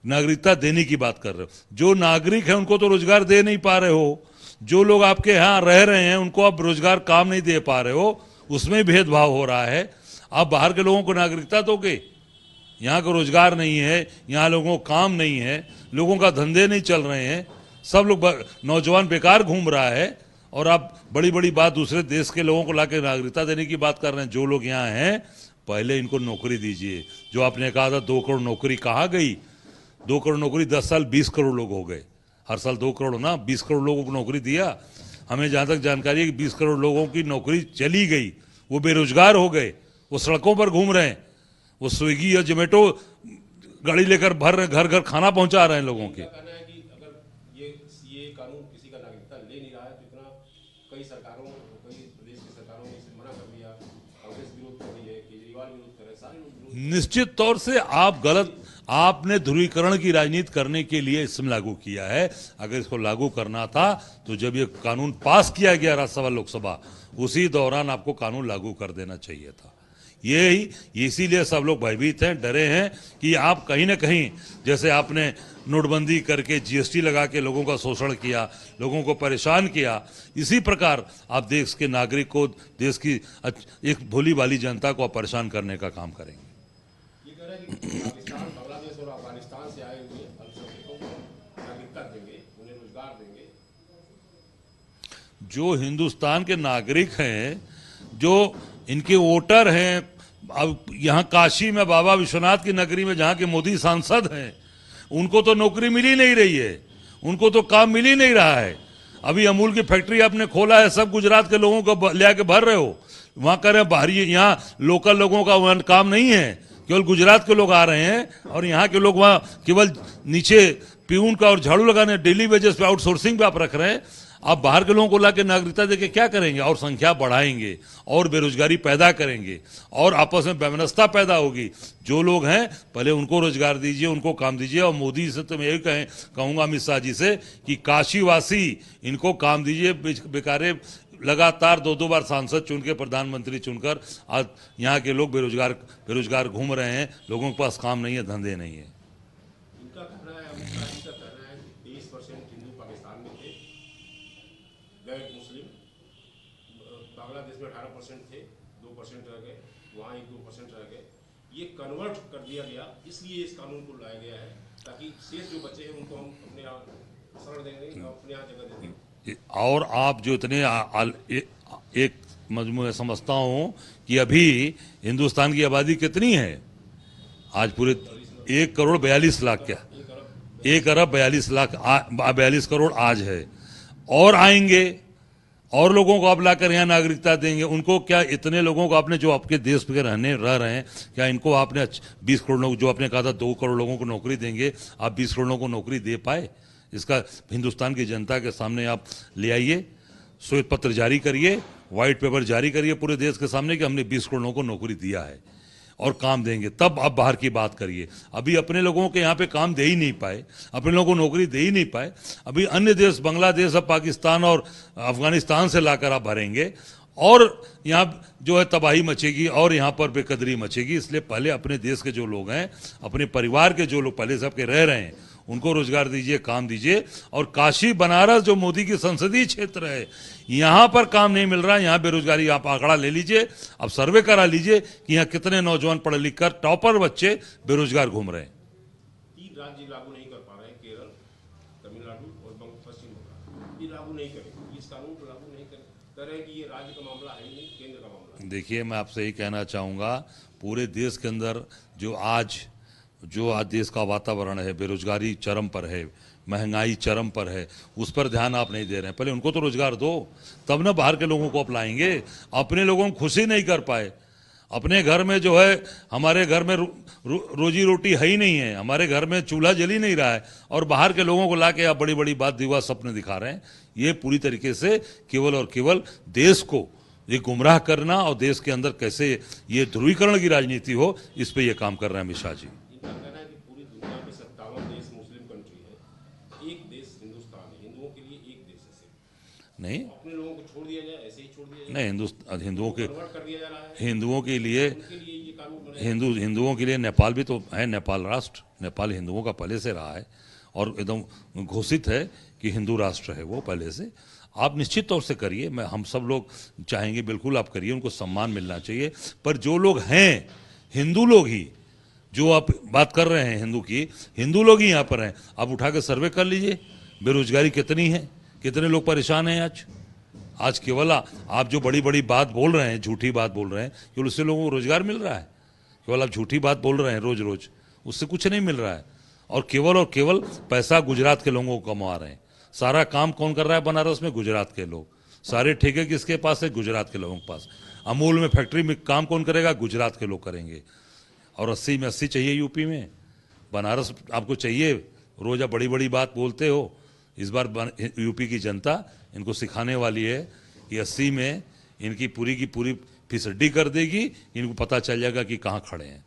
नागरिकता देने की बात कर रहे हो। जो नागरिक है उनको तो रोजगार दे नहीं पा रहे हो, जो लोग आपके यहाँ रह रहे हैं उनको आप रोजगार काम नहीं दे पा रहे हो, उसमें भेदभाव हो रहा है। आप बाहर के लोगों को नागरिकता दोगे, यहाँ का रोजगार नहीं है, यहाँ लोगों को काम नहीं है, लोगों का धंधे नहीं चल रहे हैं, सब लोग नौजवान बेकार घूम रहा है, और आप बड़ी बड़ी बात दूसरे देश के लोगों को लाके नागरिकता देने की बात कर रहे हैं। जो लोग यहाँ हैं पहले इनको नौकरी दीजिए। जो आपने कहा था 2 करोड़ नौकरी कहाँ गई? 2 करोड़ नौकरी 10 साल 20 करोड़ लोग हो गए। हर साल 2 करोड़ ना, 20 करोड़ लोगों को नौकरी दिया। हमें जहाँ तक जानकारी है कि 20 करोड़ लोगों की नौकरी चली गई, वो बेरोजगार हो गए, वो सड़कों पर घूम रहे हैं, वो स्विगी या जोमेटो गाड़ी लेकर घर घर खाना पहुंचा रहे हैं लोगों के। कहना है कि अगर ये कानून किसी का नागरिकता ले नहीं रहा है तो इतना कई प्रदेश की सरकारों ने इसे मना कर दिया, कांग्रेस विरोध कर रही है, केजरीवाल विरोध कर रहे हैं, सारे लोग। निश्चित तौर से आप गलत, आपने ध्रुवीकरण की राजनीति करने के लिए इसमें लागू किया है। अगर इसको लागू करना था तो जब ये कानून पास किया गया राज्यसभा लोकसभा, उसी दौरान आपको कानून लागू कर देना चाहिए था। यही इसीलिए सब लोग भयभीत हैं, डरे हैं कि आप कहीं ना कहीं, जैसे आपने नोटबंदी करके जीएसटी लगा के लोगों का शोषण किया, लोगों को परेशान किया, इसी प्रकार आप देश के नागरिक को, देश की एक भोली भाली जनता को आप परेशान करने का काम करेंगे। ये कह रहे हैं कि पाकिस्तान, बांग्लादेश और अफगानिस्तान से आए हुए अल्पसंख्यकों को नागरिकता देंगे, उन्हें रोजगार देंगे। जो हिंदुस्तान के नागरिक हैं, जो इनके वोटर हैं, अब यहाँ काशी में बाबा विश्वनाथ की नगरी में जहाँ के मोदी सांसद हैं, उनको तो नौकरी मिल ही नहीं रही है, उनको तो काम मिल ही नहीं रहा है। अभी अमूल की फैक्ट्री आपने खोला है, सब गुजरात के लोगों को ले आके भर रहे हो, वहाँ कर रहे हैं बाहरी, यहाँ लोकल लोगों का वहाँ काम नहीं है, केवल गुजरात के लोग आ रहे हैं, और यहाँ के लोग वहाँ केवल नीचे प्यून का और झाड़ू लगाने, डेली वेजेस पे, आउटसोर्सिंग पे आप रख रहे हैं। आप बाहर के लोगों को लाके नागरिकता देके क्या करेंगे? और संख्या बढ़ाएंगे, और बेरोजगारी पैदा करेंगे, और आपस में वैमनस्यता पैदा होगी। जो लोग हैं पहले उनको रोजगार दीजिए, उनको काम दीजिए। और मोदी से तो मैं यही कहूँगा, अमित शाह जी से, कि काशीवासी इनको काम दीजिए। बेकारे लगातार 2-2 बार सांसद चुन के, प्रधानमंत्री चुनकर आज यहाँ के लोग बेरोजगार घूम रहे हैं, लोगों के पास काम नहीं है, धंधे नहीं है। इनका कहना है, अमित शाह जी का कहना है कि 23% हिंदू पाकिस्तान में थे, गैर मुस्लिम, बांग्लादेश में 18% थे, 2% रह गए, वहाँ 1-2% रह गए। ये कन्वर्ट कर दिया गया, इसलिए इस कानून को लाया गया है ताकि शेष जो बचे हैं उनको हम अपने यहाँ शरण देंगे, अपने यहाँ जगह देंगे। और आप जो इतने एक मजमू समझता हूँ कि अभी हिंदुस्तान की आबादी कितनी है आज? पूरे 1 करोड़ 42 लाख, क्या 1 अरब 42 लाख, 42 करोड़ आज है। और आएंगे, और लोगों को आप लाकर यहाँ नागरिकता देंगे। उनको क्या, इतने लोगों को आपने, जो आपके देश में रह रहे हैं, क्या इनको आपने 20 करोड़ लोग, जो आपने कहा था 2 करोड़ लोगों को नौकरी देंगे, आप 20 करोड़ लोगों को नौकरी दे पाए? इसका हिंदुस्तान की जनता के सामने आप ले आइए, श्वेत पत्र जारी करिए, व्हाइट पेपर जारी करिए पूरे देश के सामने कि हमने 20 करोड़ लोगों को नौकरी दिया है और काम देंगे, तब आप बाहर की बात करिए। अभी अपने लोगों के यहाँ पे काम दे ही नहीं पाए, अपने लोगों को नौकरी दे ही नहीं पाए। अभी अन्य देश, बांग्लादेश और पाकिस्तान और अफगानिस्तान से लाकर आप भरेंगे, और यहाँ जो है तबाही मचेगी, और यहाँ पर बेकदरी मचेगी। इसलिए पहले अपने देश के जो लोग हैं, अपने परिवार के जो लोग पहले से आपके रह रहे हैं, उनको रोजगार दीजिए, काम दीजिए। और काशी बनारस जो मोदी की संसदीय क्षेत्र है, यहाँ पर काम नहीं मिल रहा है, यहाँ बेरोजगारी, आप आंकड़ा ले लीजिए, अब सर्वे करा लीजिए कि यहाँ कितने नौजवान पढ़े लिख कर टॉपर बच्चे बेरोजगार घूम रहे हैं। 3 राज्य लागू नहीं कर पा रहे हैं, केरल, तमिलनाडु और पश्चिम बंगाल, ये लागू नहीं करें, इस कानून को लागू नहीं करें, कह रहे हैं कि ये राज्य का मामला है ही नहीं, केंद्र का मामला। देखिए, मैं आपसे यही कहना चाहूँगा, पूरे देश के अंदर जो आज देश का वातावरण है, बेरोजगारी चरम पर है, महंगाई चरम पर है, उस पर ध्यान आप नहीं दे रहे हैं। पहले उनको तो रोजगार दो, तब ना बाहर के लोगों को अपलाएंगे। अपने लोगों को खुशी नहीं कर पाए, अपने घर में जो है, हमारे घर में रोजी रोटी है ही नहीं है, हमारे घर में चूल्हा जल ही नहीं रहा है, और बाहर के लोगों को लाके आप बड़ी बड़ी बात, दिवा सपने दिखा रहे हैं। ये पूरी तरीके से केवल और केवल देश को ये गुमराह करना, और देश के अंदर कैसे ये ध्रुवीकरण की राजनीति हो, इस पे ये काम कर रहे हैं अमित शाह जी। इनका कहना है कि पूरी दुनिया में 57 देश मुस्लिम कंट्री है, एक देश हिंदुस्तान है, हिंदुओं के लिए एक देश है। नहीं अपने लोगों को छोड़ दिया जाए, ऐसे ही छोड़ दिया जाए, नहीं, हिंदुओं के कन्वर्ट कर दिया जा रहा है, हिंदुओं के लिए उनके लिए ये कानून बने। हिंदुओं के लिए नेपाल भी तो है, नेपाल राष्ट्र, नेपाल हिंदुओं का पहले से रहा है और एकदम घोषित है कि हिंदू राष्ट्र है वो पहले से। आप निश्चित तौर से करिए, मैं हम सब लोग चाहेंगे बिल्कुल आप करिए, उनको सम्मान मिलना चाहिए। पर जो लोग हैं हिंदू लोग ही, जो आप बात कर रहे हैं हिंदू की, हिंदू लोग ही यहाँ पर हैं। आप उठा के सर्वे कर लीजिए, बेरोजगारी कितनी है, कितने लोग परेशान हैं आज केवल आप जो बड़ी बड़ी बात बोल रहे हैं, झूठी बात बोल रहे हैं, केवल उससे लोगों को रोजगार मिल रहा है। केवल आप झूठी बात बोल रहे हैं रोज रोज, उससे कुछ नहीं मिल रहा है। और केवल पैसा गुजरात के लोगों को कमा रहे हैं। सारा काम कौन कर रहा है बनारस में? गुजरात के लोग। सारे ठेके किसके पास है? गुजरात के लोगों के पास। अमूल में फैक्ट्री में काम कौन करेगा? गुजरात के लोग करेंगे। और 80 में 80 चाहिए यूपी में, बनारस आपको चाहिए। रोज आप बड़ी बड़ी बात बोलते हो। इस बार यूपी की जनता इनको सिखाने वाली है कि 80 में इनकी पूरी की पूरी फिसड्डी कर देगी, इनको पता चल जाएगा कि कहाँ खड़े हैं।